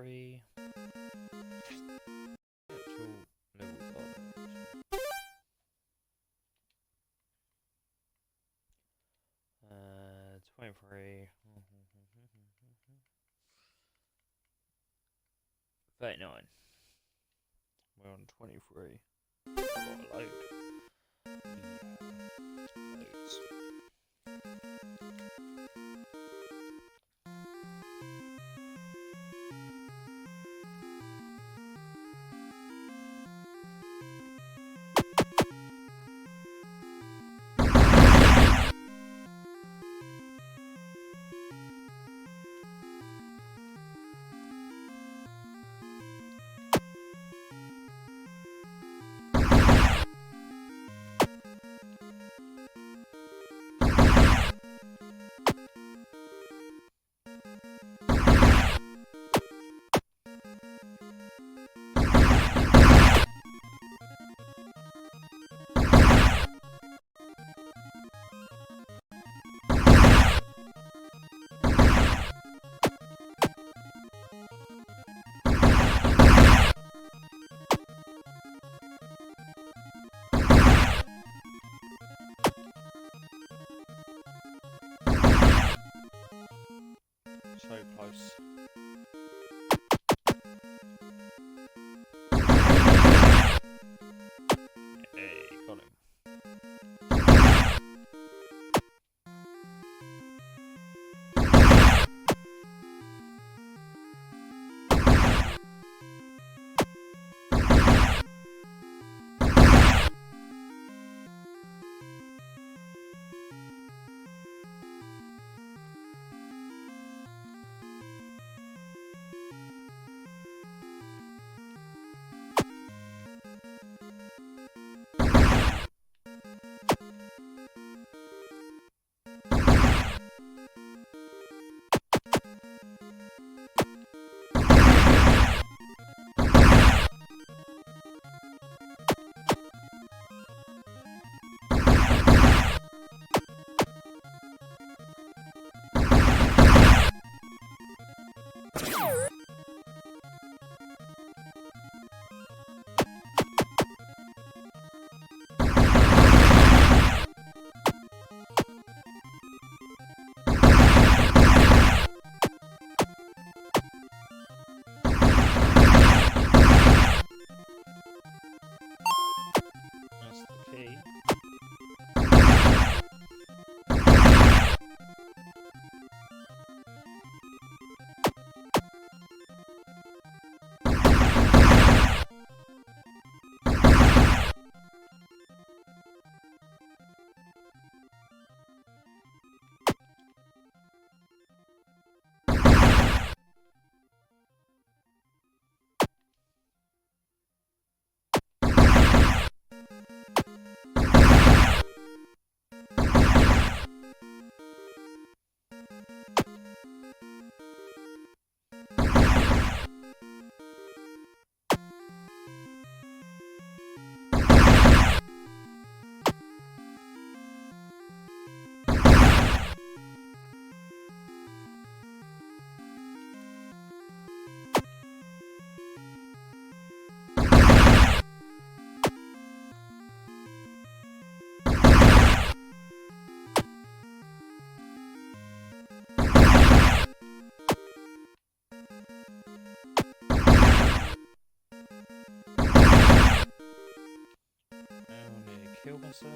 23. Actual levels are there. 23. 39. We're on 23. I've got a load. Loads. So close. Hey, got him. Kill myself.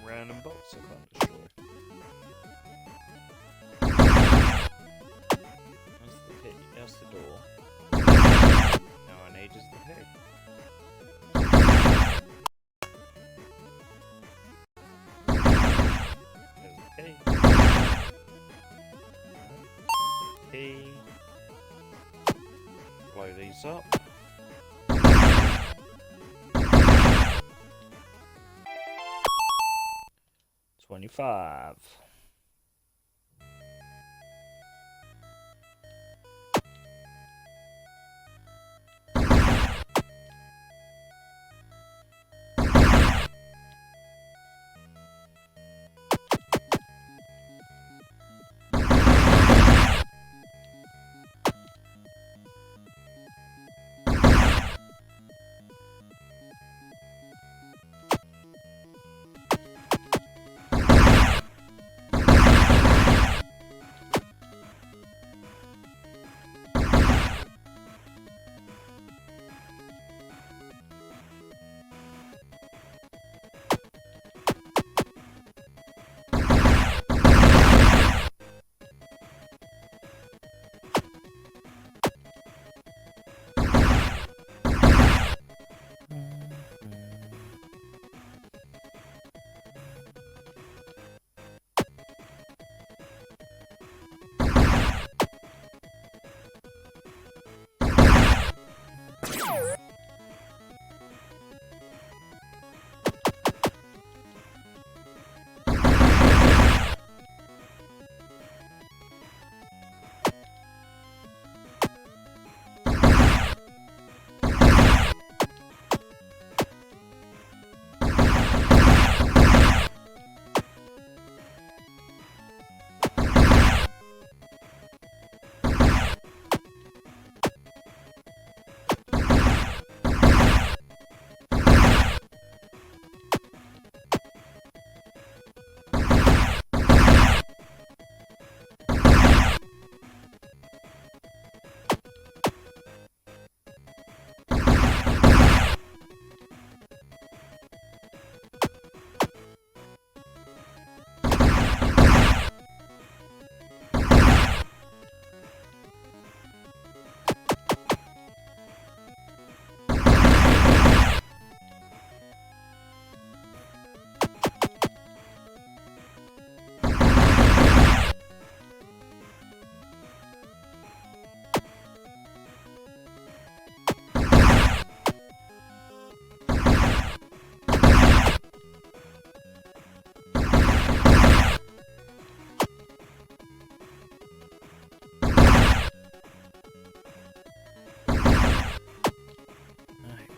random box I can't destroy. That's the key. That's the door. Now I need is the key. There's the key. Key. Blow these up. $25.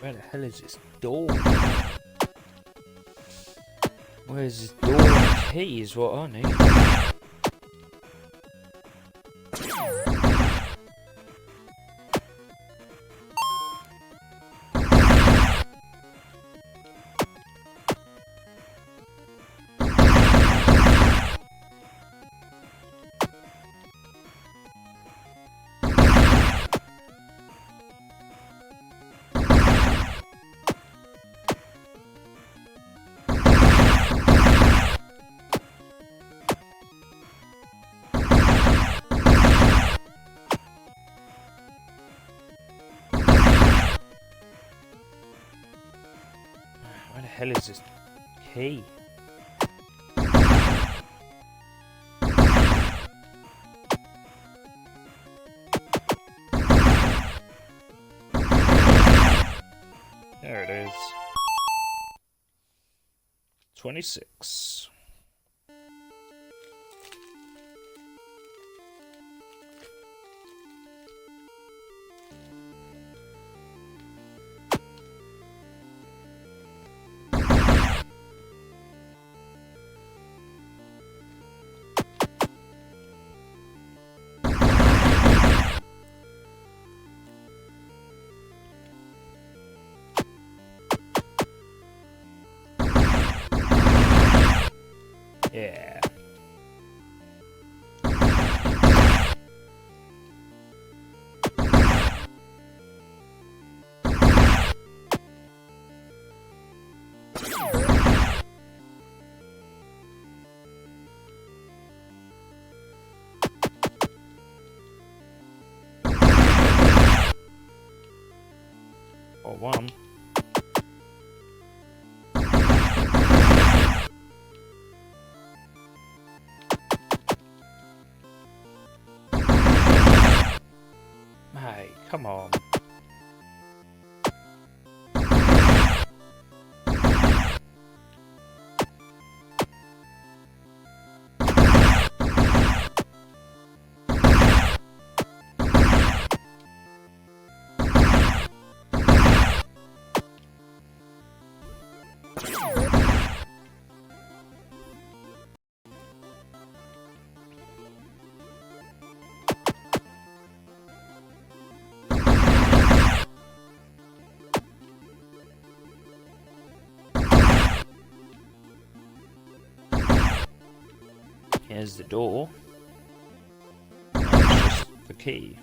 Where the hell is this door? Where's this door? The key is what I need. Where the hell is this key? There it is. 26. Yeah. one. Hey, come on. Here's the door. That's just the key.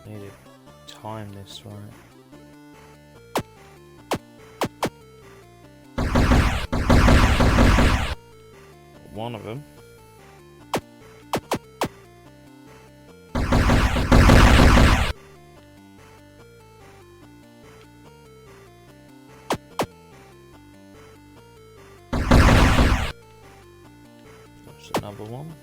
Need to time this right. One of them. There's another one.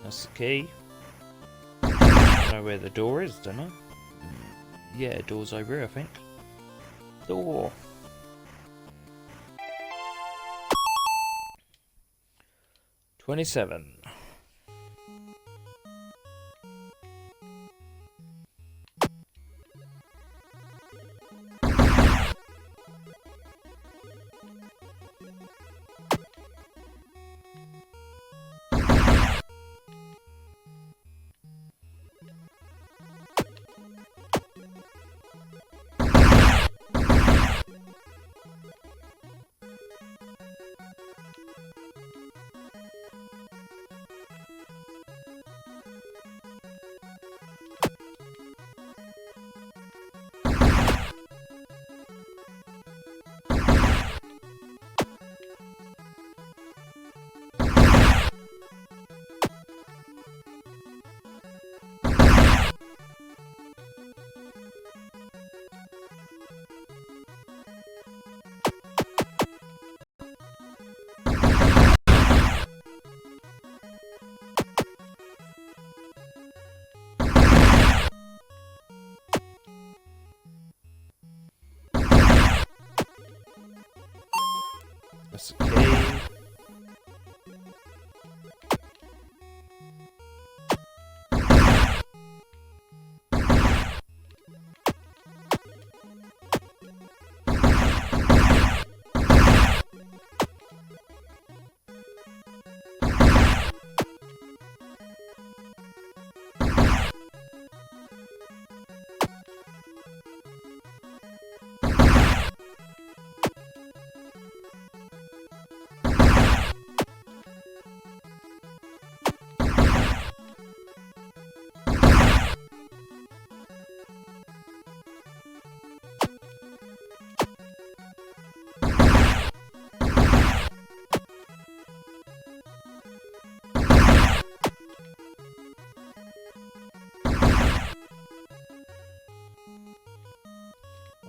That's the key. I know where the door is, don't I? Yeah, door's over here, I think. Door. $27. That's the key.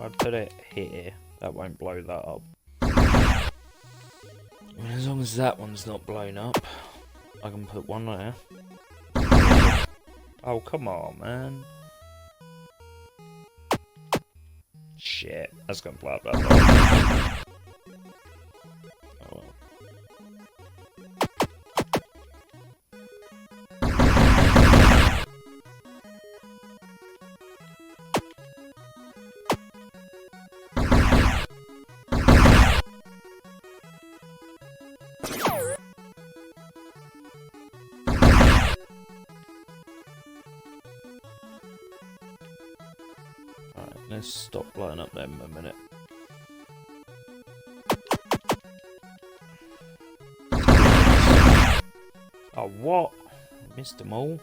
I'd put it here, that won't blow that up. And as long as that one's not blown up, I can put one there. Oh, come on, man. Shit, that's gonna blow up that box. Oh well. Alright, let's stop blowing up them a minute. Oh, what? Missed them all.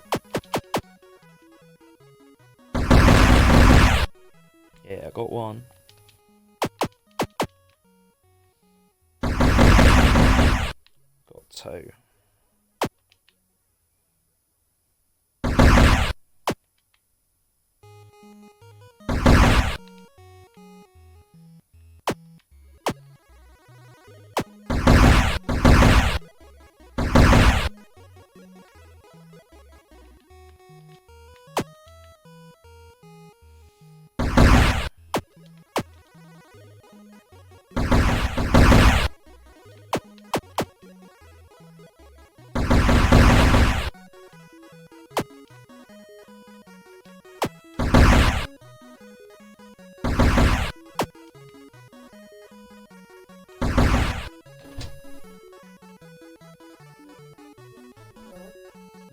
Yeah, I got one. Got two.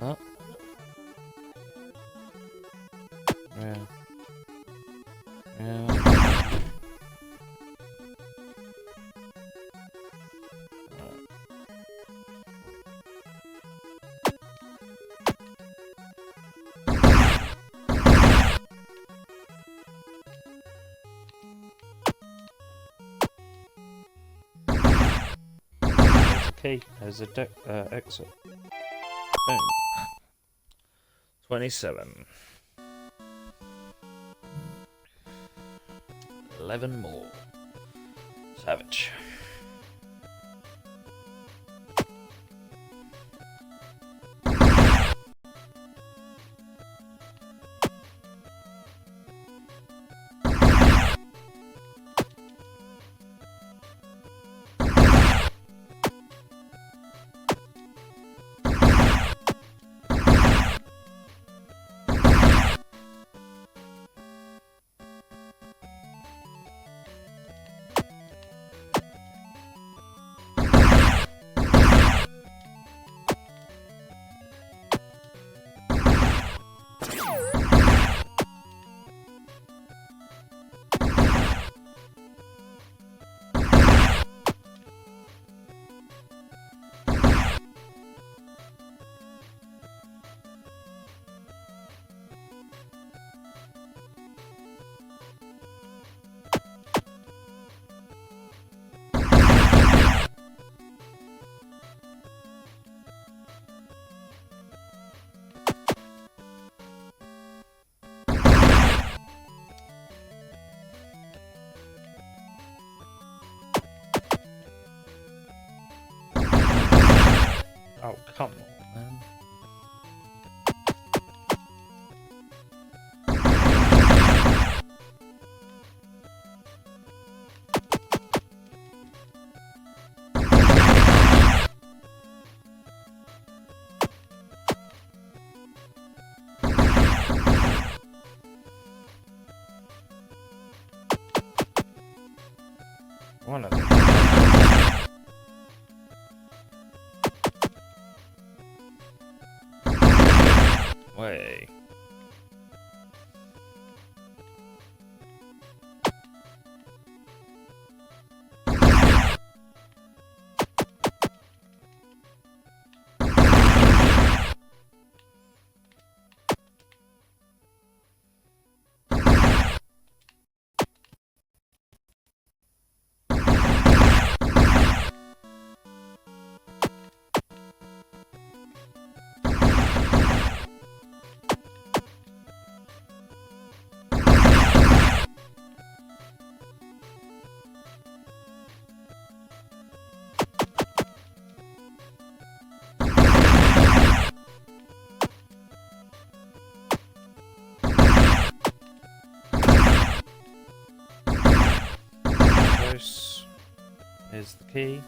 Huh? Yeah. Yeah. Okay, there's a exit. Boom. 27. 11 more. Savage. Oh, come on, man. One of them. Way. house. There's the key.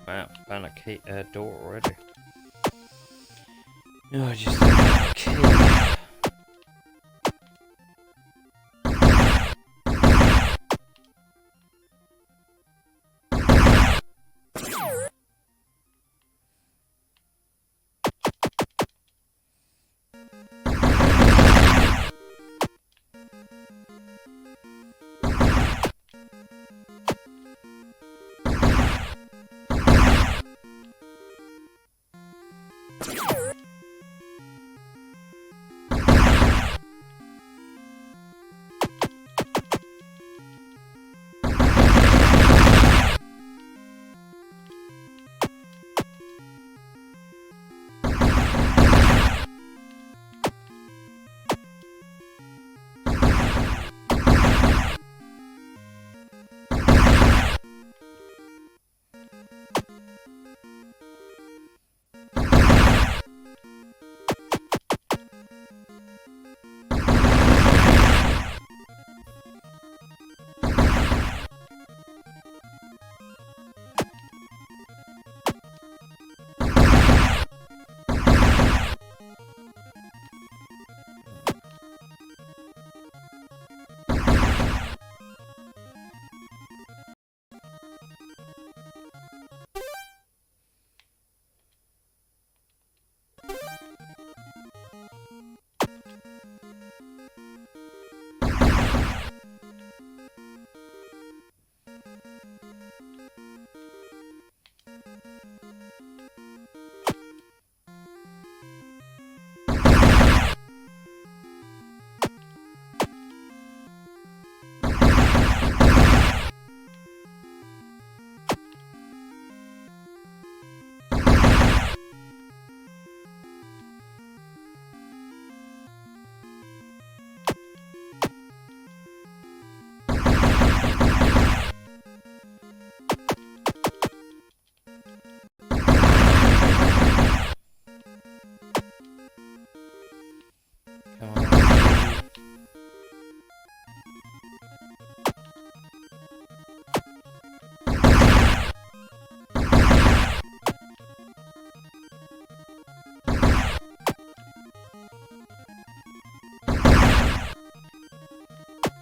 Wow, found a key, door already. No, I just found a key.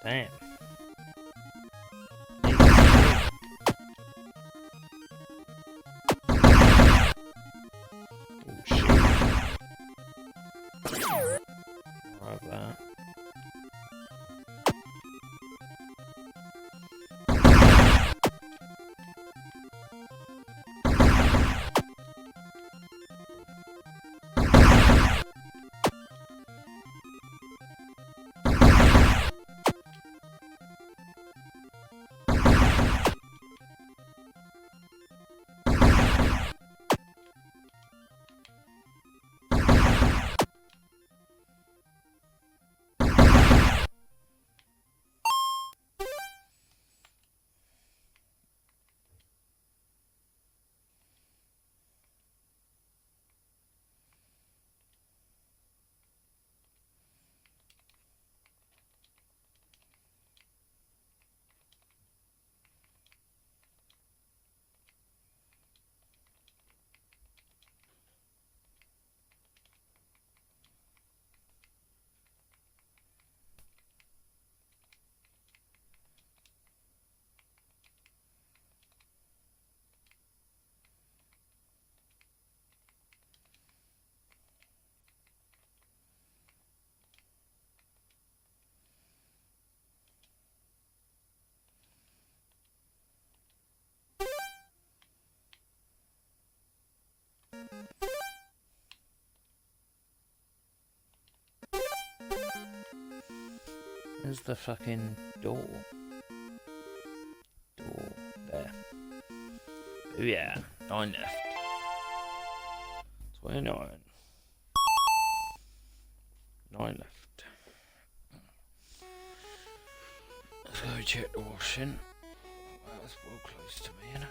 Damn. Oh shit. Right there. There's the fucking door. Door. There. Oh yeah. 9 left. 29. 9 left. Let's go check the washing. Well, that's well close to me, isn't it?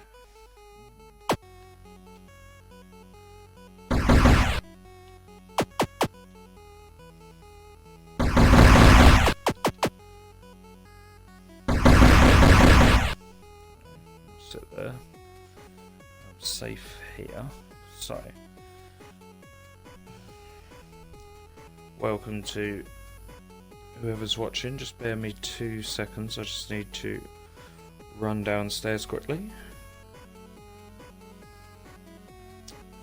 Sit there. I'm safe here. So, welcome to whoever's watching. Just bear me 2 seconds. I just need to run downstairs quickly.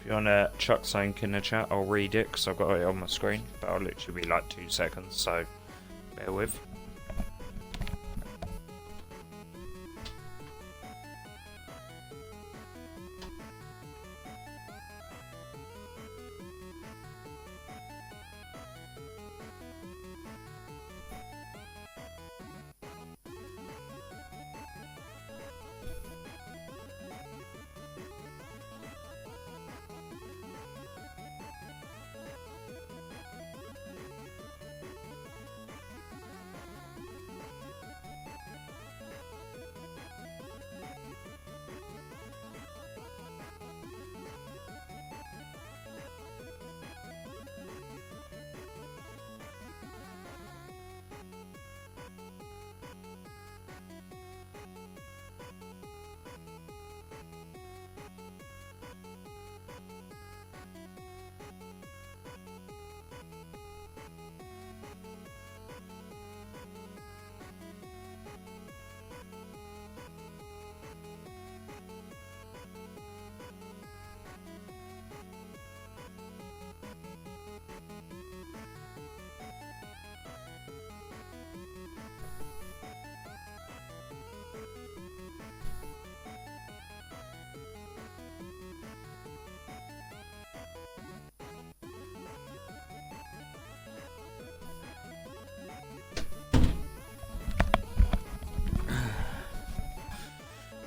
If you want to chuck something in the chat, I'll read it because I've got it on my screen. But I'll literally be like 2 seconds, so bear with.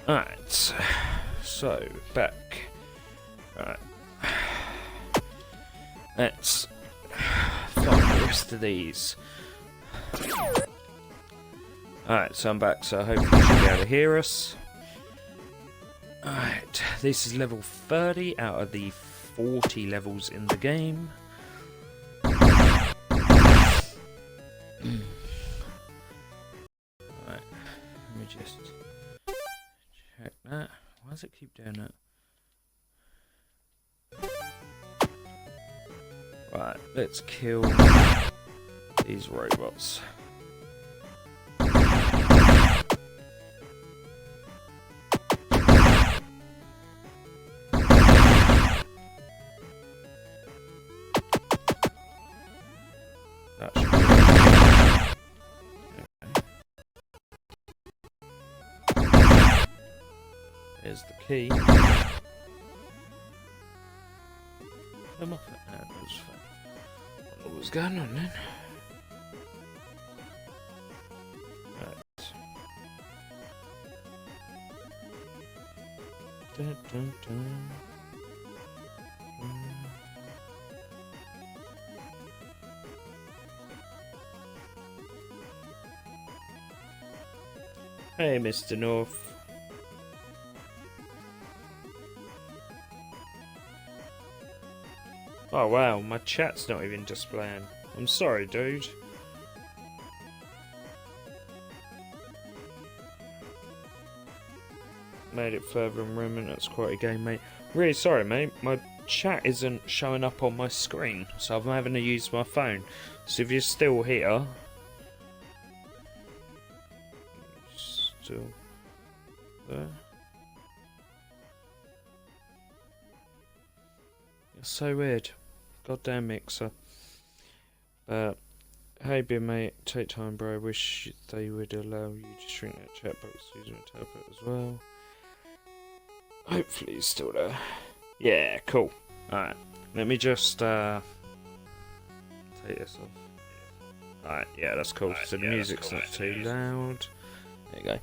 Alright, so back. Right. Let's find the rest of these. Alright, so I'm back, so I hope you should be able to hear us. Alright, this is level 30 out of the 40 levels in the game. Alright, let me just check that. Why does it keep doing that? Right, let's kill these robots. Right. There's the key. Come off it. That was fun. What was going on then? Right. Dun, dun, dun. Hey, Mr. North. Oh wow, my chat's not even displaying. I'm sorry, dude. Made it further in room, and that's quite a game, mate. Really sorry, mate. My chat isn't showing up on my screen, so I'm having to use my phone. So if you're still here... Still there? It's so weird. Goddamn mixer. But hey, beer mate, take time, bro. I wish they would allow you to shrink that chat box using a tablet as well. Hopefully he's still there. Yeah, cool. Alright, let me just take this off. Alright, yeah, that's cool. So the music's not too loud. There you go.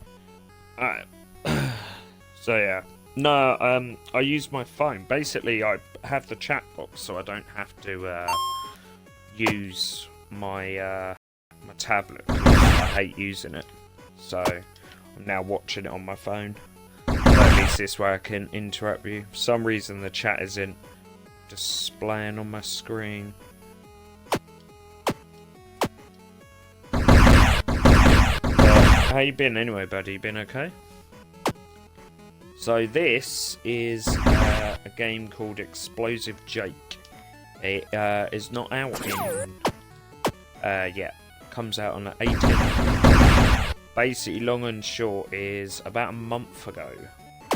Alright. So yeah. No, I use my phone. Basically, I have the chat box, so I don't have to use my my tablet. I hate using it, so I'm now watching it on my phone. But at least this way I can interact with you. For some reason, the chat isn't displaying on my screen. How you been anyway, buddy? You been okay? So this is a game called Explosive Jake. It is not out in yet. Comes out on the 18th. Basically, long and short is about a month ago,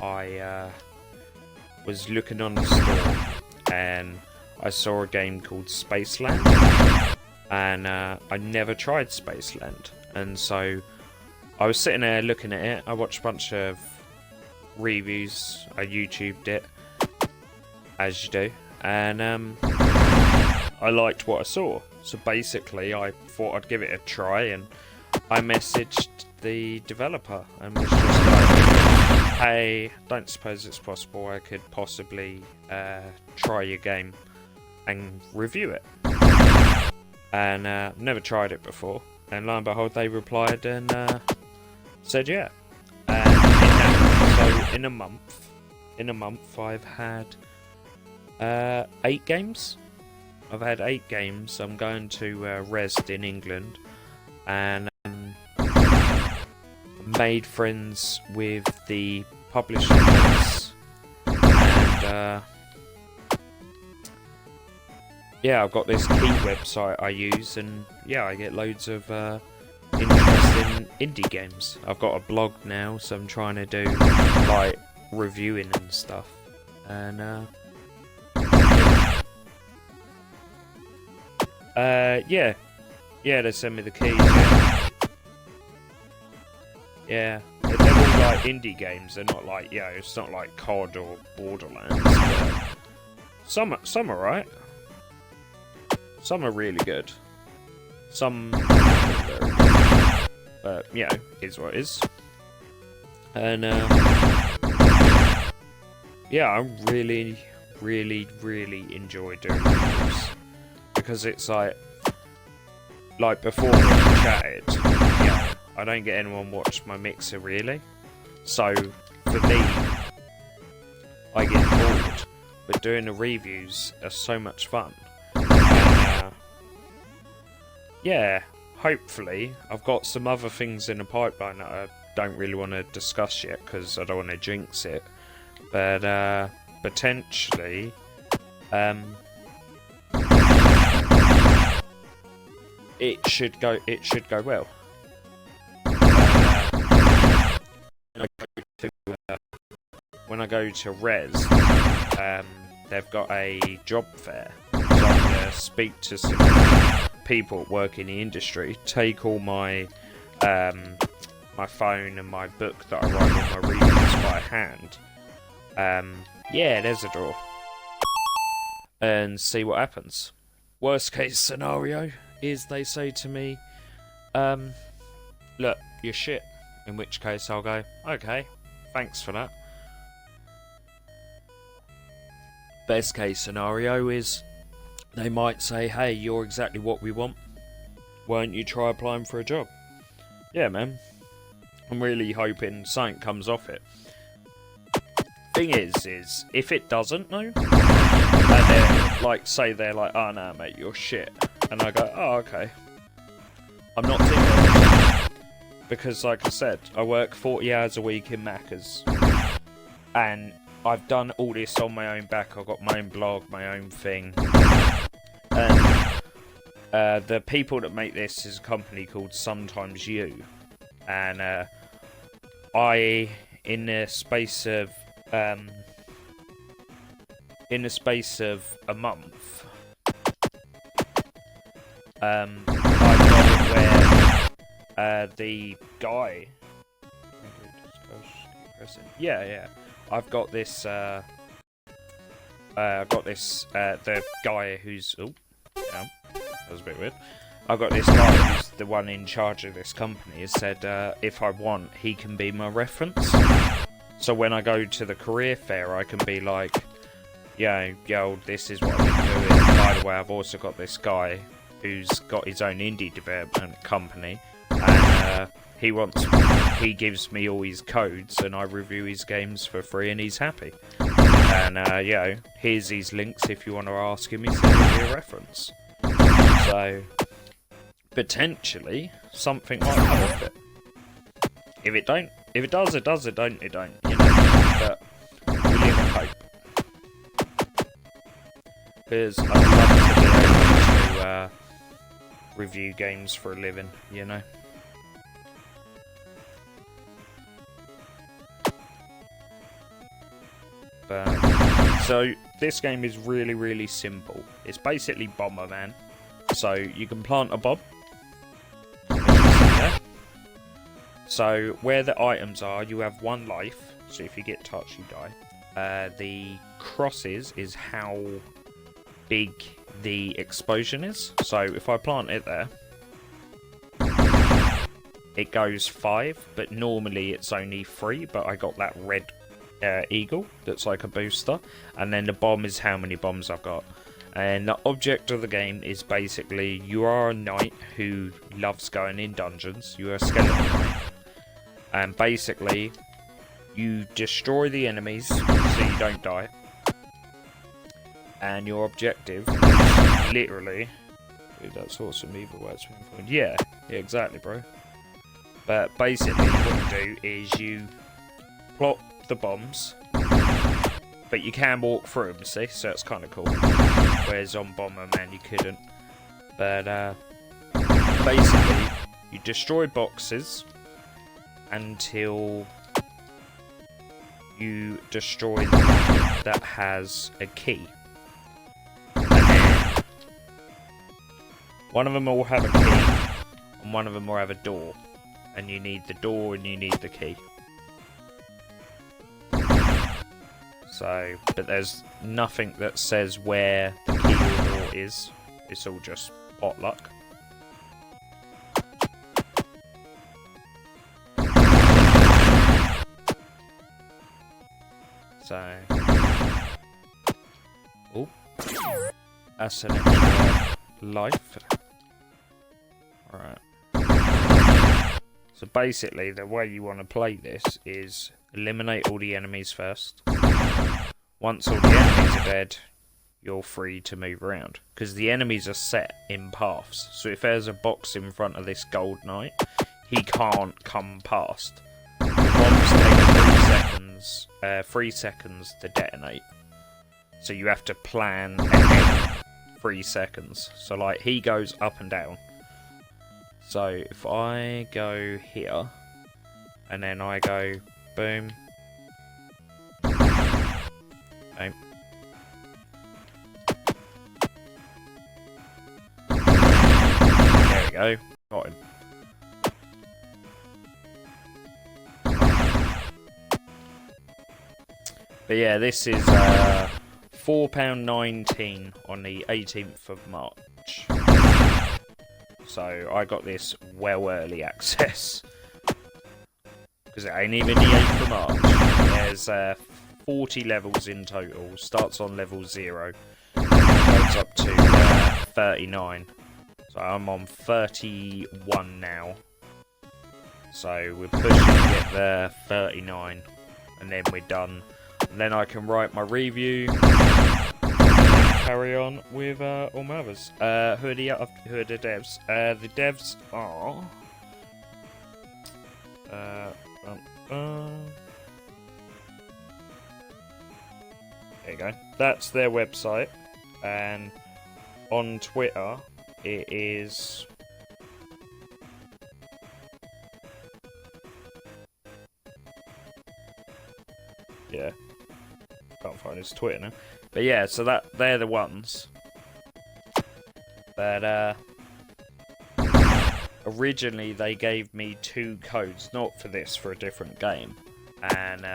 I was looking on the store and I saw a game called Spaceland, and I never tried Spaceland, and so I was sitting there looking at it. I watched a bunch of reviews, I YouTubed it, as you do, and I liked what I saw. So basically, I thought I'd give it a try, and I messaged the developer and was just like, hey, don't suppose it's possible I could possibly try your game and review it. And never tried it before, and lo and behold, they replied and said yeah. So in a month I've had 8 games. I've had 8 games. I'm going to Resd in England, and made friends with the publishers, and yeah, I've got this key website I use, and yeah, I get loads of interest in indie games. I've got a blog now, so I'm trying to do like reviewing and stuff, and yeah, they send me the keys. Yeah, they're all like indie games. They're not like, yeah, it's not like COD or Borderlands. But some are right. Some are really good. Some are very good. But you know, is what it is. And yeah, I really enjoy doing reviews, because it's like before we chatted, yeah, I don't get anyone watch my mixer really, so for me, I get bored. But doing the reviews are so much fun. And, yeah, hopefully I've got some other things in the pipeline that I don't really want to discuss yet because I don't want to jinx it. But potentially, it should go well. When I go to Res, they've got a job fair, so I'm going to speak to some people that work in the industry, take all my my phone and my book that I write all my reviews by hand, Yeah, there's a door. And see what happens. Worst case scenario is they say to me, look, you're shit. In which case I'll go, okay, thanks for that. Best case scenario is they might say, hey, you're exactly what we want. Why don't you try applying for a job? Yeah, man. I'm really hoping something comes off it. Thing is if it doesn't, no, and then, like, say they're like, oh, no, mate, you're shit. And I go, oh, okay. I'm not too because, like I said, I work 40 hours a week in Macca's. And I've done all this on my own back. I've got my own blog, my own thing. And the people that make this is a company called Sometimes You. And I, in the space of a month, I got it where the guy. Yeah. I've got this. The guy who's. Oh, yeah, that was a bit weird. I've got this guy who's the one in charge of this company. Has said if I want, he can be my reference. So when I go to the career fair, I can be like, yo, this is what I've been doing. By the way, I've also got this guy who's got his own indie development company, and he gives me all his codes, and I review his games for free, and he's happy. And here's his links if you want to ask him. He said he'll be a reference. So potentially something might come off it. If it does, it does. It don't. You know. But we live in hope. Because I'd love to be able to review games for a living, you know. So this game is really, really simple. It's basically Bomberman. So you can plant a bomb. So where the items are, you have 1 life. So if you get touched, you die. The crosses is how big the explosion is. So if I plant it there, it goes 5, but normally it's only 3. But I got that red eagle that's like a booster, and then the bomb is how many bombs I've got. And the object of the game is basically you are a knight who loves going in dungeons. You are a skeleton knight, and basically you destroy the enemies so you don't die. And your objective is literally, dude, that's awesome. Either words. Yeah, exactly, bro. But basically what you do is you plot the bombs, but you can walk through them, see, so it's kind of cool. Whereas on Bomberman you couldn't. But basically you destroy boxes until you destroy the one that has a key. And then one of them will have a key and one of them will have a door, and you need the door and you need the key. So, but there's nothing that says where the key or door is. It's all just potluck. So, oh, that's an extra life. Alright. So basically, the way you want to play this is eliminate all the enemies first. Once all the enemies are dead, you're free to move around. Because the enemies are set in paths. So if there's a box in front of this gold knight, he can't come past. The bombs take 3 seconds to detonate. So you have to plan ahead 3 seconds. So like he goes up and down. So if I go here, and then I go boom. Okay. There we go. Got him. But yeah, this is £4.19 on the 18th of March. So I got this well early access. Because it ain't even the 8th of March. There's 40 levels in total. Starts on level 0. Goes up to 39. So I'm on 31 now. So we're pushing to get there 39. And then we're done. And then I can write my review. Carry on with all my others. Who are the devs? The devs are... there you go. That's their website. And on Twitter, it is... yeah. Can't find his Twitter now. But yeah, so they're the ones. But originally they gave me 2 codes, not for this, for a different game. And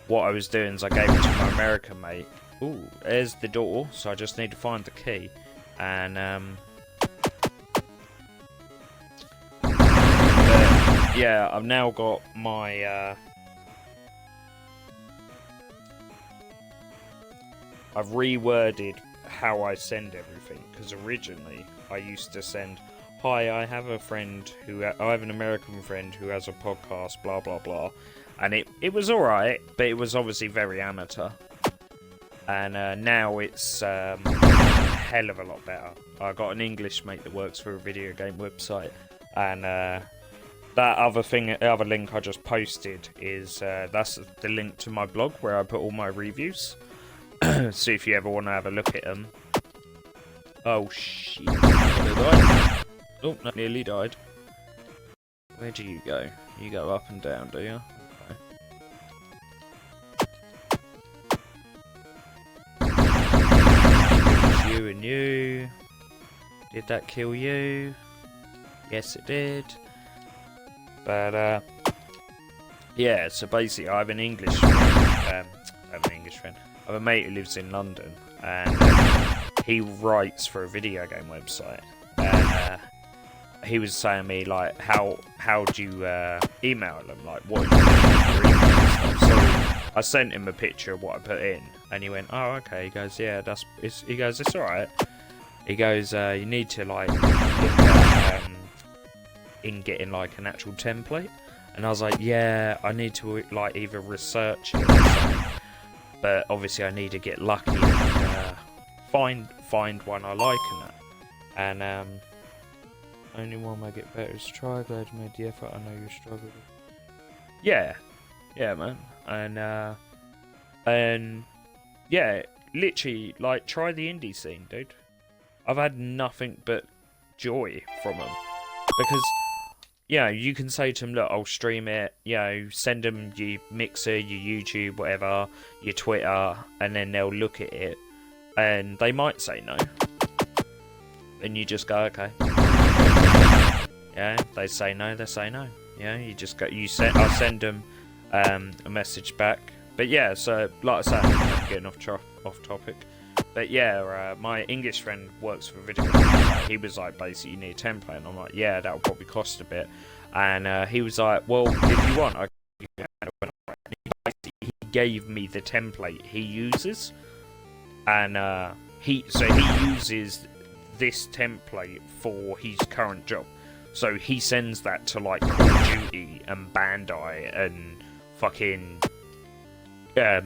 what I was doing is I gave it to my American mate. Ooh, there's the door, so I just need to find the key. And yeah, I've now got my I've reworded how I send everything, because originally I used to send, hi, I have a friend who, I have an American friend who has a podcast, blah blah blah, and it was alright, but it was obviously very amateur. And now it's a hell of a lot better. I got an English mate that works for a video game website, and that other link I just posted is that's the link to my blog where I put all my reviews. So if you ever want to have a look at them. Oh shit! Oh, that nearly died. Where do you go? You go up and down, do you? Okay. You and you. Did that kill you? Yes, it did. But yeah. So basically, I have an English friend. I have a mate who lives in London, and he writes for a video game website. And he was saying to me, like, how do you email them? Like, what do you do for emails? So I sent him a picture of what I put in, and he went, oh, okay. He goes, yeah, he goes, it's alright. He goes, you need to, like, look at in getting, like, an actual template. And I was like, yeah, I need to, like, either research it or something. But obviously I need to get lucky and find one I like and that. And only one may get better is try. Glad you made the effort. I know you struggled. Yeah, man. And yeah, literally, like, try the indie scene, dude. I've had nothing but joy from them, because you can say to them, look, I'll stream it, send them your Mixer, your YouTube, whatever, your Twitter, and then they'll look at it, and they might say no. And you just go, okay. Yeah, they say no, they say no. Yeah, you just go, I'll send them a message back. But yeah, so, like I said, I'm getting off topic. But yeah, my English friend works for a video game. He was like, basically, you need a template. And I'm like, yeah, that'll probably cost a bit. And he was like, well, if you want, he gave me the template he uses. And he uses this template for his current job. So he sends that to, like, Call of Duty and Bandai and fucking, I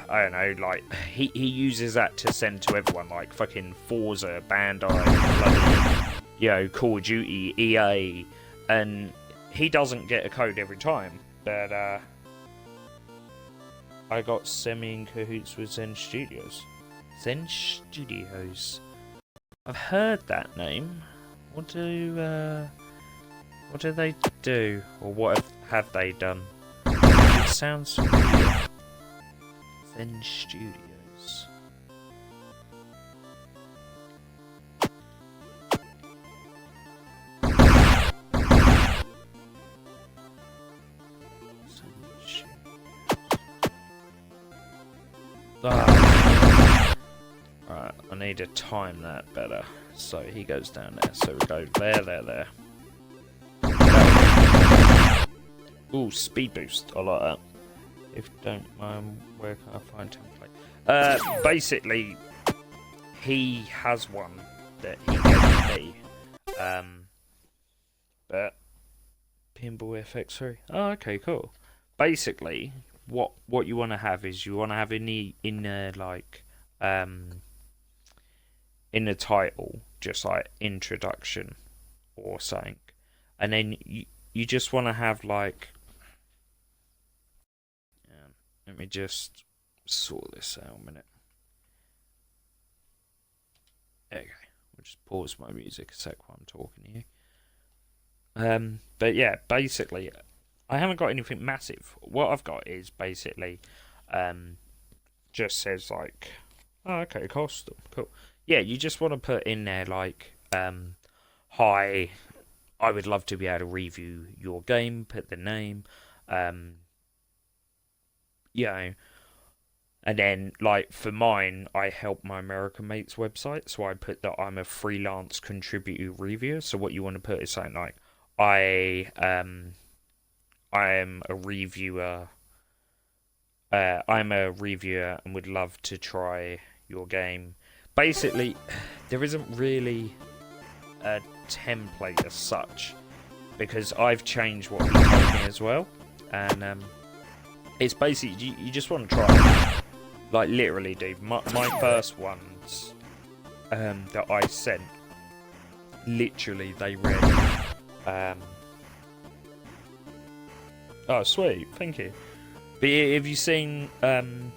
don't know, like, he uses that to send to everyone, like, fucking Forza, Bandai, bloody, Call of Duty, EA, and he doesn't get a code every time, but, I got semi in cahoots with Zen Studios. Zen Studios. I've heard that name. What do they do? Or what have they done? It sounds familiar. Zen Studios. Right, I need to time that better. So he goes down there. So we go there. Ooh, speed boost. I like that. If you don't mind, where can I find template? Basically, he has one that he gave me. But Pinball FX3. Oh, okay, cool. Basically, what you want to have is you want to have in the in the title, just like introduction or something, and then you just want to have like. Let me just sort this out a minute. Okay, we'll just pause my music a sec while I'm talking to you. But yeah, basically, I haven't got anything massive. What I've got is basically, just says like, oh, okay, custom, cool. Yeah, you just want to put in there like, hi, I would love to be able to review your game. Put the name, you know, and then like for mine, I help my American mates website, so I put that I'm a freelance contributor reviewer. So what you want to put is something like, I am a reviewer. I'm a reviewer and would love to try your game. Basically, there isn't really a template as such, because I've changed what he told me as well, and it's basically you just want to try it. Like literally, dude, my first ones that I sent, literally they read oh sweet, thank you. But have you seen down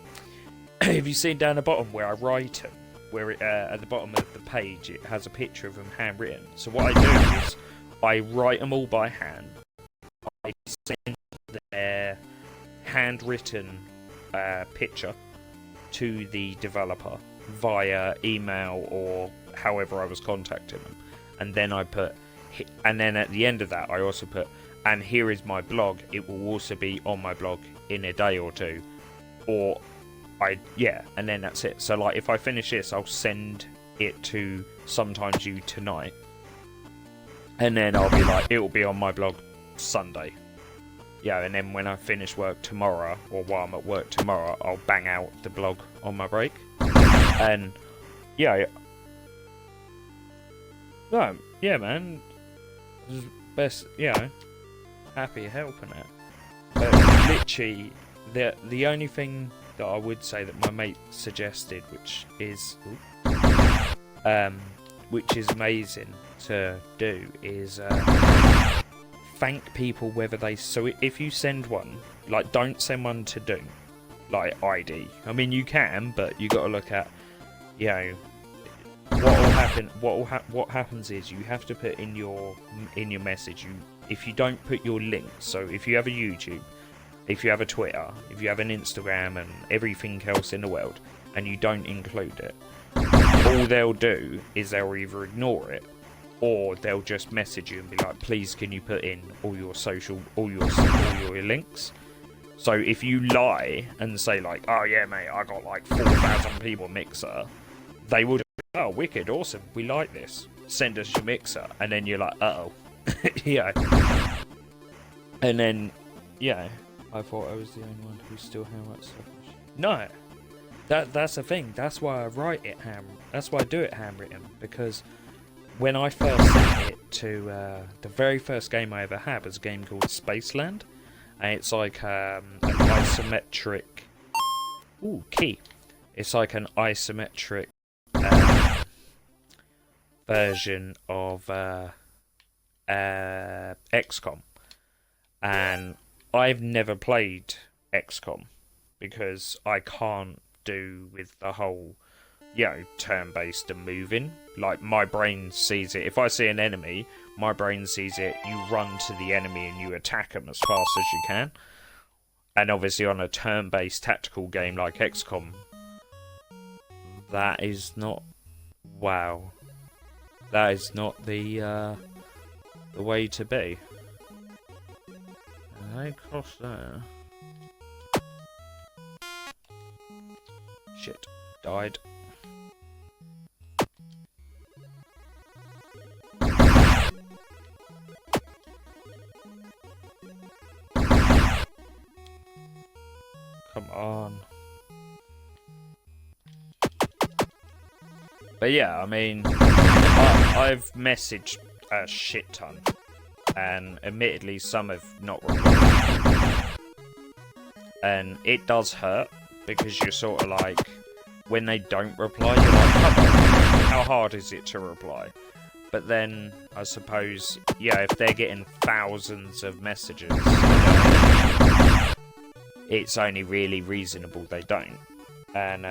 the bottom where I write it, where it, at the bottom of the page it has a picture of them handwritten? So what I do is I write them all by hand. I send their handwritten picture to the developer via email or however I was contacting them, and then I put, and then at the end of that I also put, and here is my blog. It will also be on my blog in a day or two, or and then that's it. So like if I finish this, I'll send it to sometimes you tonight, and then I'll be like, it will be on my blog Sunday. Yeah, and then when I finish work tomorrow, or while I'm at work tomorrow, I'll bang out the blog on my break. And yeah, no, yeah, man, best, happy helping it. But literally, the only thing that I would say that my mate suggested, which is amazing to do, is thank people whether they. So if you send one, like, don't send one to Doom, like ID. I mean, you can, but you got to look at, what will happen. What happens is you have to put in your message. If you don't put your links, so if you have a YouTube, if you have a Twitter, if you have an Instagram and everything else in the world, and you don't include it, all they'll do is they'll either ignore it, or they'll just message you and be like, please can you put in all your links. So if you lie and say like, oh yeah mate, I got like 4,000 people Mixer, they will just, oh wicked, awesome, we like this, send us your Mixer, and then you're like, uh-oh. And then I thought I was the only one who still handwrites stuff. No, that's the thing. That's why I write it that's why I do it handwritten, because when I first sent it to the very first game I ever had was a game called Spaceland, and it's like an isometric key. It's like an isometric version of XCOM, and I've never played XCOM because I can't do with the whole, turn-based and moving. Like, my brain sees it. If I see an enemy, my brain sees it. You run to the enemy and you attack them as fast as you can. And obviously on a turn-based tactical game like XCOM, that is not... Wow. That is not the way to be. And I cross there. Shit. Died. Come on. But yeah, I mean, I've messaged a shit ton. And admittedly, some have not replied. And it does hurt, because you're sort of like, when they don't reply, you're like, come on, how hard is it to reply? But then, I suppose, yeah, if they're getting thousands of messages, it's only really reasonable they don't. And,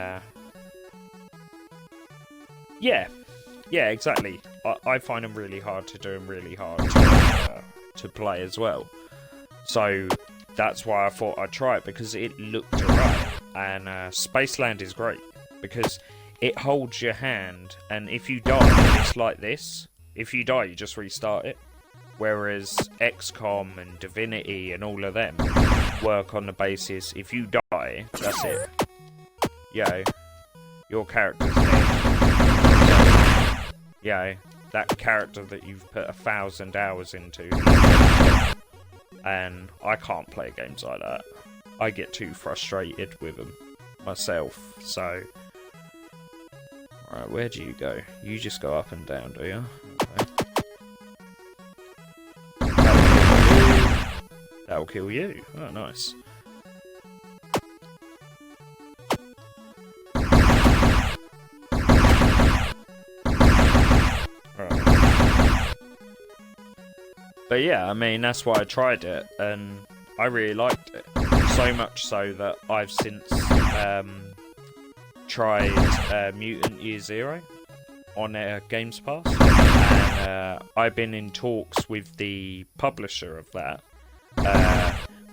yeah, exactly. I find them really hard to do and really hard to play as well. So, that's why I thought I'd try it, because it looked alright. And Spaceland is great, because it holds your hand, and if you die, it's like this. If you die, you just restart it. Whereas XCOM and Divinity and all of them work on the basis, if you die, that's it. Yo, your character's dead. Yo, that character that you've put 1,000 hours into, and I can't play games like that. I get too frustrated with them myself, so... Alright, where do you go? You just go up and down, do you? Okay. That'll kill you. Oh, nice. Right. But yeah, I mean, that's why I tried it, and I really liked it. So much so that I've since tried Mutant Year Zero on Games Pass, and I've been in talks with the publisher of that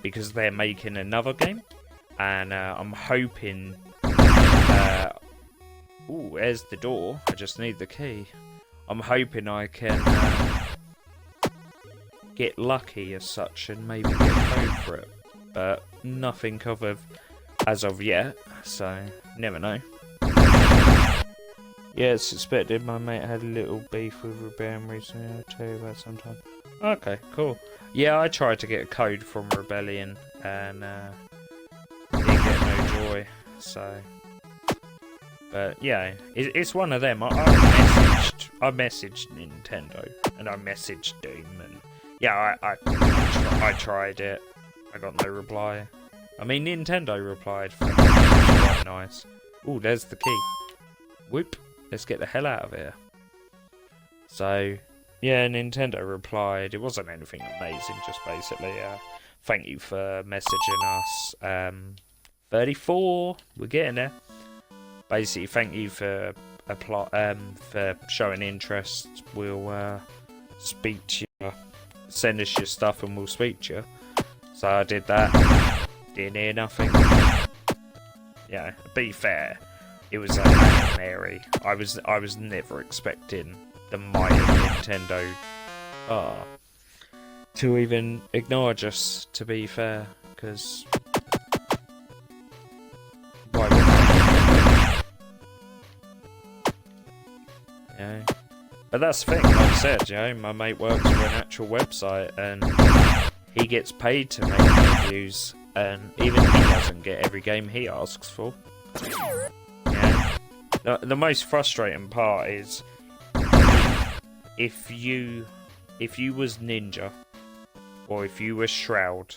because they're making another game, and I'm hoping. Ooh, there's the door. I just need the key. I'm hoping I can get lucky as such and maybe get a code for it, but nothing covered as of yet, so never know. Yeah, it's suspected my mate had a little beef with Rebellion recently. I'll tell you about sometime. Okay, cool. Yeah, I tried to get a code from Rebellion and didn't get no joy, so... But yeah, it's one of them. I messaged Nintendo, and I messaged Doom, and yeah, I tried it. I got no reply. I mean, Nintendo replied. Quite nice. Ooh, there's the key. Whoop. Let's get the hell out of here. So, yeah, Nintendo replied. It wasn't anything amazing, just basically, thank you for messaging us. 34. We're getting there. Basically, thank you for showing interest. We'll speak to you. Send us your stuff and we'll speak to you. So I did that. Didn't hear nothing. Yeah, be fair, it was like Mary. I was never expecting the might of Nintendo to even acknowledge us, to be fair, because why would they? Yeah. But that's the thing, like I said, you know, my mate works for an actual website and he gets paid to make reviews, and even he doesn't get every game he asks for. Yeah. The most frustrating part is if you was Ninja or if you were Shroud,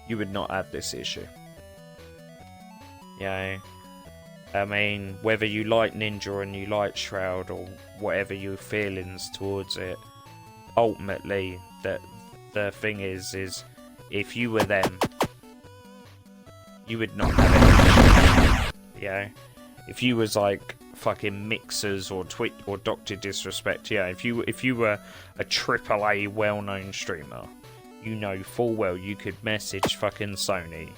you would not have this issue. Yeah. I mean, whether you like Ninja and you like Shroud or whatever your feelings towards it, ultimately the thing is if you were them, you would not have it. Yeah. If you was like fucking Mixers or Twitch or Dr. Disrespect, yeah. If you were a AAA well-known streamer, you know full well you could message fucking Sony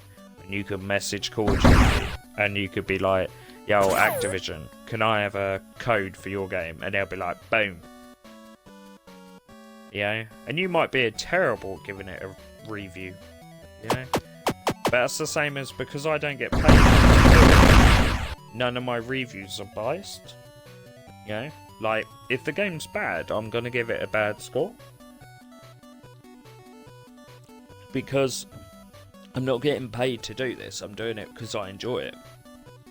and you could message Call of Duty and you could be like, yo, Activision, can I have a code for your game? And they'll be like, boom. Yeah, and you might be terrible at giving it a review. Yeah, that's the same as because I don't get paid to do it, none of my reviews are biased. You know? Like, if the game's bad, I'm gonna give it a bad score. Because I'm not getting paid to do this, I'm doing it because I enjoy it.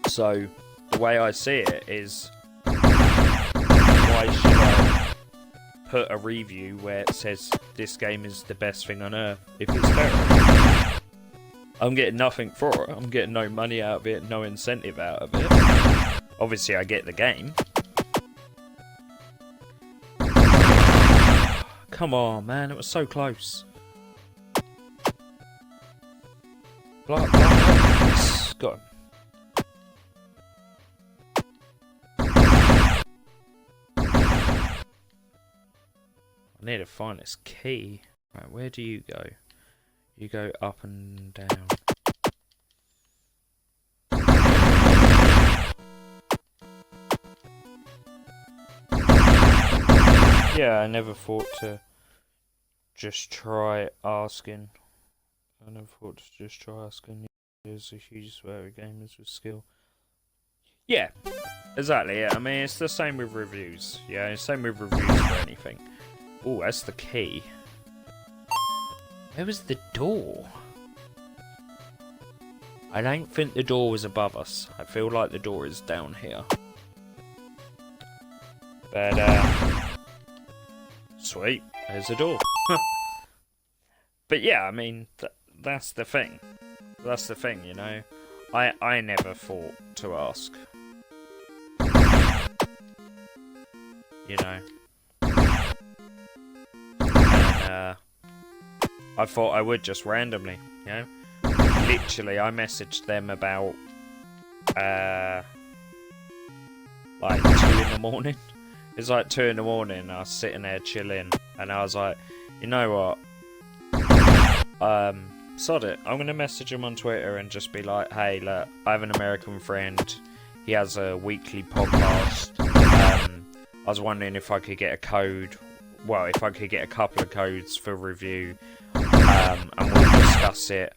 So, the way I see it is, why should I put a review where it says this game is the best thing on earth if it's terrible? I'm getting nothing for it. I'm getting no money out of it, no incentive out of it. Obviously, I get the game. Come on, man, it was so close. Got him. I need to find this key. Right, where do you go? You go up and down. Yeah, I never thought to just try asking. I never thought to just try asking. There's a huge swear of gamers with skill. Yeah, exactly, yeah. I mean, it's the same with reviews. Yeah, it's the same with reviews for anything. Oh, that's the key. Where was the door? I don't think the door was above us. I feel like the door is down here. But, sweet, there's a door. But yeah, I mean, that's the thing. That's the thing, you know. I never thought to ask. You know. And, I thought I would just randomly, you know. Literally, I messaged them about, like 2 in the morning. It's like 2 in the morning, I was sitting there chilling, and I was like, you know what? Sod it. I'm gonna message him on Twitter and just be like, hey, look, I have an American friend. He has a weekly podcast. I was wondering if I could get a code. Well, if I could get a couple of codes for review. And we'll discuss it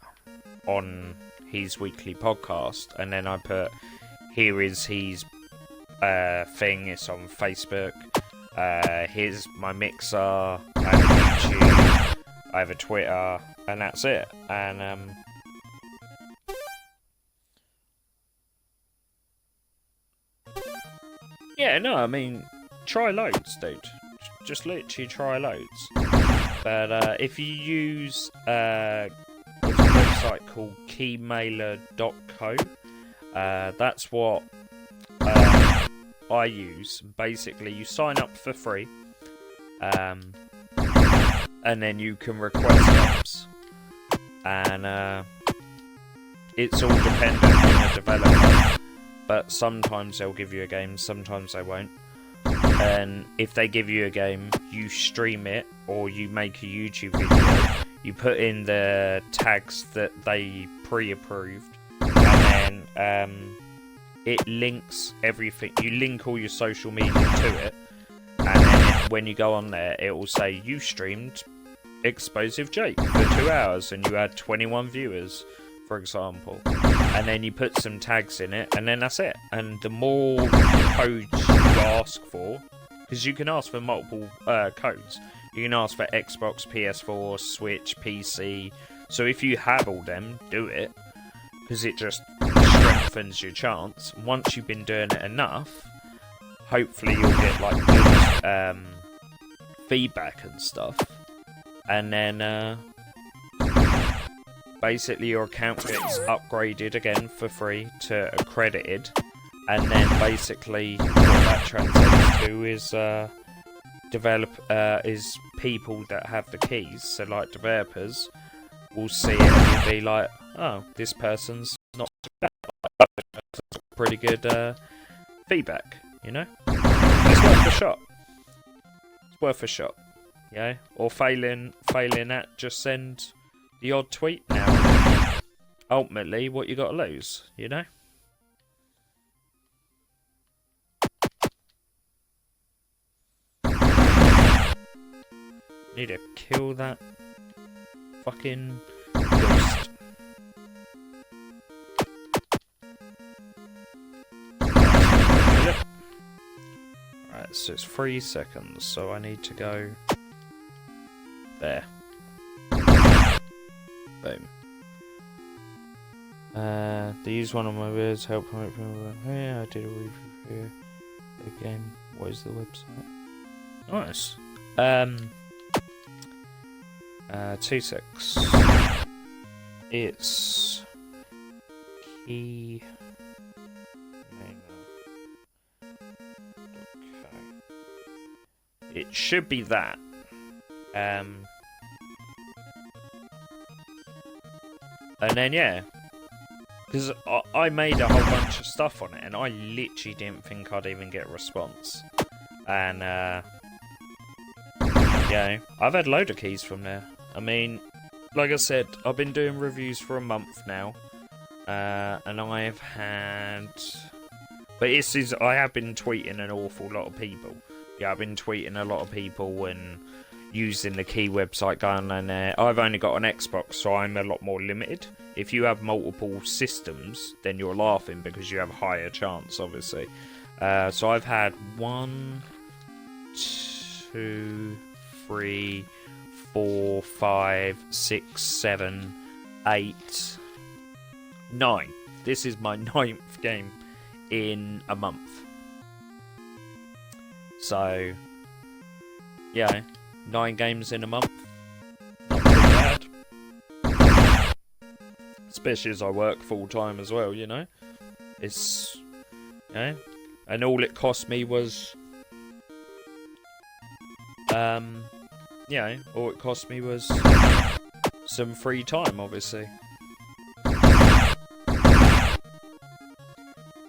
on his weekly podcast. And then I put, here is his thing. It's on Facebook. Here's my mixer. I have a YouTube. I have a Twitter. And that's it. And yeah, no, I mean, try loads, dude. Just literally try loads. But if you use there's a website called keymailer.co, that's what I use. Basically, you sign up for free, and then you can request games. And it's all dependent on the developer, but sometimes they'll give you a game, sometimes they won't. And if they give you a game, you stream it, or you make a YouTube video, you put in the tags that they pre-approved, and then it links everything. You link all your social media to it, and then when you go on there, it will say you streamed Explosive Jake for 2 hours and you had 21 viewers, for example. And then you put some tags in it, and then that's it. And the more codes you ask for, because you can ask for multiple codes. You can ask for Xbox, PS4, Switch, PC. So if you have all them, do it, because it just strengthens your chance. Once you've been doing it enough, hopefully you'll get like good feedback and stuff. And then basically your account gets upgraded again for free to accredited, and then basically what that translates to is people that have the keys. So like developers will see it and will be like, oh, this person's not bad. Pretty good feedback, you know. It's worth a shot. It's worth a shot. Yeah, or failing at, just send the odd tweet now. Ultimately, what you got to lose, you know? Need to kill that fucking ghost. So it's 3 seconds, so I need to go there. Boom. They use one of my words, help promote people. Yeah, I did a review here. The game. What is the website? Nice. 26. It's key. Okay. It should be that. And then yeah, because I made a whole bunch of stuff on it, and I literally didn't think I'd even get a response. And yeah, I've had a load of keys from there. I mean, like I said, I've been doing reviews for a month now, and I've had, but I have been tweeting an awful lot of people. Yeah, I've been tweeting a lot of people and using the key website going on there. I've only got an Xbox, so I'm a lot more limited. If you have multiple systems, then you're laughing because you have a higher chance, obviously. So I've had 1, 2, 3, 4, 5, 6, 7, 8, 9. This is my 9th game in a month. So, yeah, 9 games in a month. Not too bad. Especially as I work full time as well, you know. It's, you know, and all it cost me was, yeah, all it cost me was some free time, obviously.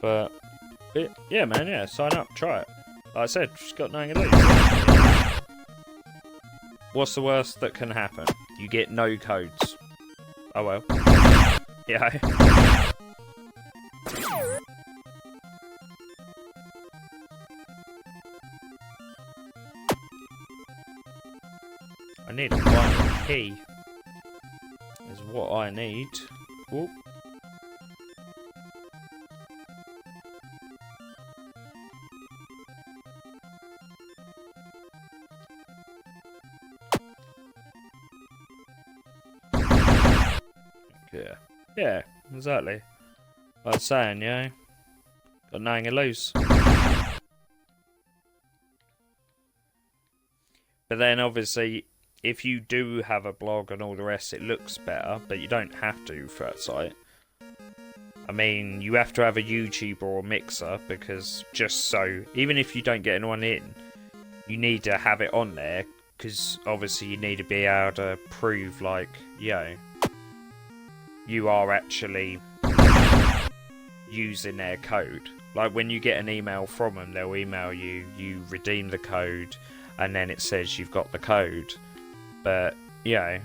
But yeah, man, yeah, sign up, try it. Like I said, just got nothing to lose. What's the worst that can happen? You get no codes. Oh well. Yeah. I need a final key. Is what I need. Whoop. Yeah. Yeah, exactly. Like I was saying, yeah. Got nothing to lose. But then obviously, if you do have a blog and all the rest, it looks better, but you don't have to for that site. I mean, you have to have a YouTuber or a mixer, because just so, even if you don't get anyone in, you need to have it on there, because obviously you need to be able to prove, like, yo, you are actually using their code. Like when you get an email from them, they'll email you, you redeem the code, and then it says you've got the code. But, you know,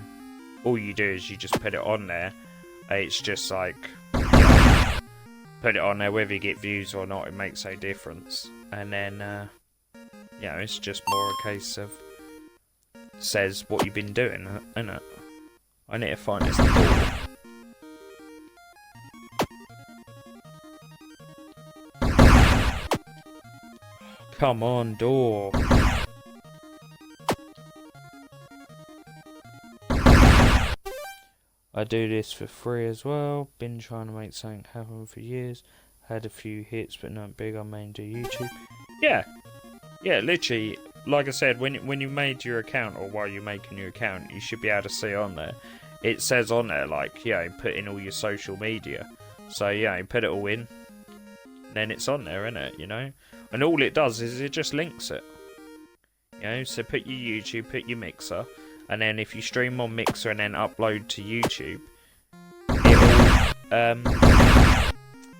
all you do is you just put it on there. It's just like, put it on there, whether you get views or not, it makes no difference. And then, you know, it's just more a case of, says what you've been doing, innit? I need to find this door. Come on, door. I do this for free as well. Been trying to make something happen for years. Had a few hits, but not big. I mainly do YouTube. Yeah. Yeah, literally, like I said, when you made your account, or while you're making your account, you should be able to see on there. It says on there, like, yeah, put in all your social media. So, yeah, put it all in. Then it's on there, innit, you know? And all it does is it just links it. You know, so put your YouTube, put your Mixer, and then if you stream on Mixer and then upload to YouTube,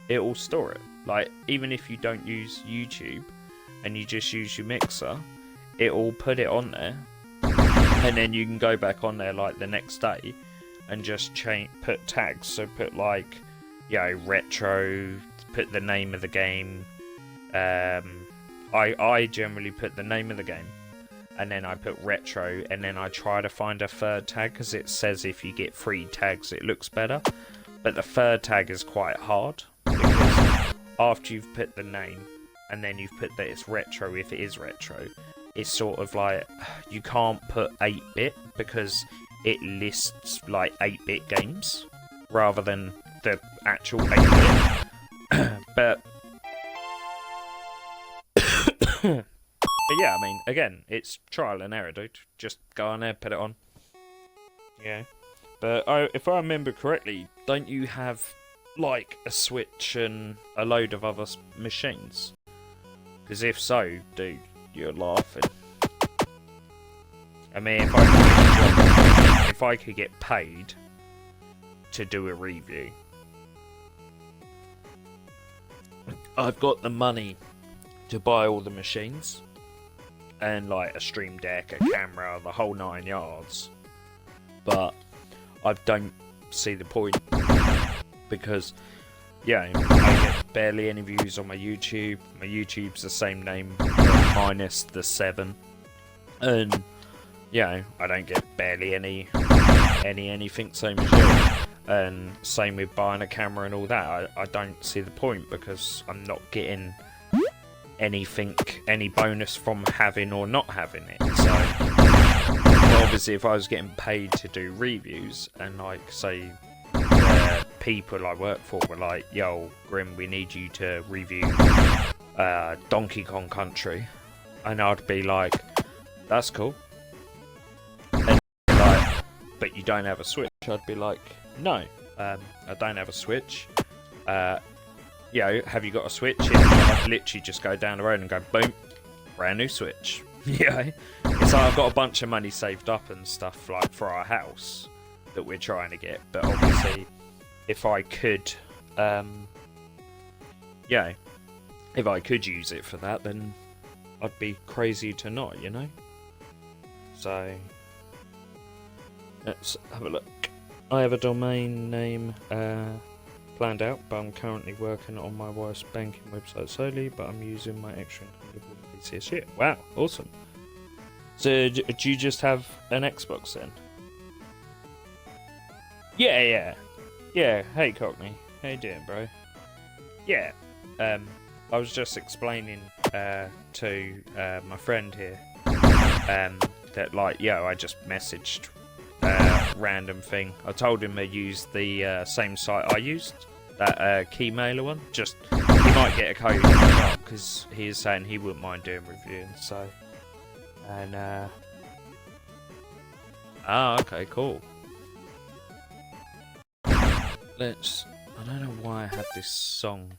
it'll store it. Like, even if you don't use YouTube and you just use your Mixer, it'll put it on there, and then you can go back on there like the next day and just put tags. So put like, you know, retro, put the name of the game. I generally put the name of the game, and then I put retro, and then I try to find a third tag, because it says if you get 3 tags it looks better, but the third tag is quite hard, because after you've put the name and then you've put that it's retro if it is retro, it's sort of like you can't put 8-bit because it lists like 8-bit games rather than the actual 8-bit. But yeah, I mean, again, it's trial and error, dude. Just go on there, put it on. Yeah. But if I remember correctly, don't you have like a Switch and a load of other machines? Because if so, dude, you're laughing. I mean, if I could get paid to do a review, I've got the money to buy all the machines and like a stream deck, a camera, the whole 9 yards. But I don't see the point because, yeah, I get barely any views on my YouTube. My YouTube's the same name minus the 7, and yeah, I don't get barely anything. Same as you, and same with buying a camera and all that. I don't see the point because I'm not getting anything, any bonus from having or not having it. So well, obviously, if I was getting paid to do reviews and like say people I work for were like, "Yo, Grim, we need you to review Donkey Kong Country," and I'd be like, "That's cool." And like, but you don't have a Switch. I'd be like, "No, I don't have a Switch." Have you got a Switch? Yeah, I'd literally just go down the road and go, boom, brand new Switch. Yeah, it's like I've got a bunch of money saved up and stuff like for our house that we're trying to get. But obviously, if I could, if I could use it for that, then I'd be crazy to not, you know. So let's have a look. I have a domain name planned out, but I'm currently working on my wife's banking website solely, but I'm using my extra income to build a PC as shit. Wow, awesome. So, do you just have an Xbox then? Yeah. Hey, Cockney. How you doing, bro? Yeah. I was just explaining to my friend here that, like, I just messaged random thing. I told him to use the same site I used, that Keymailer one. Just he might get a code because he is saying he wouldn't mind doing reviewing. So, and okay, cool. I don't know why I have this song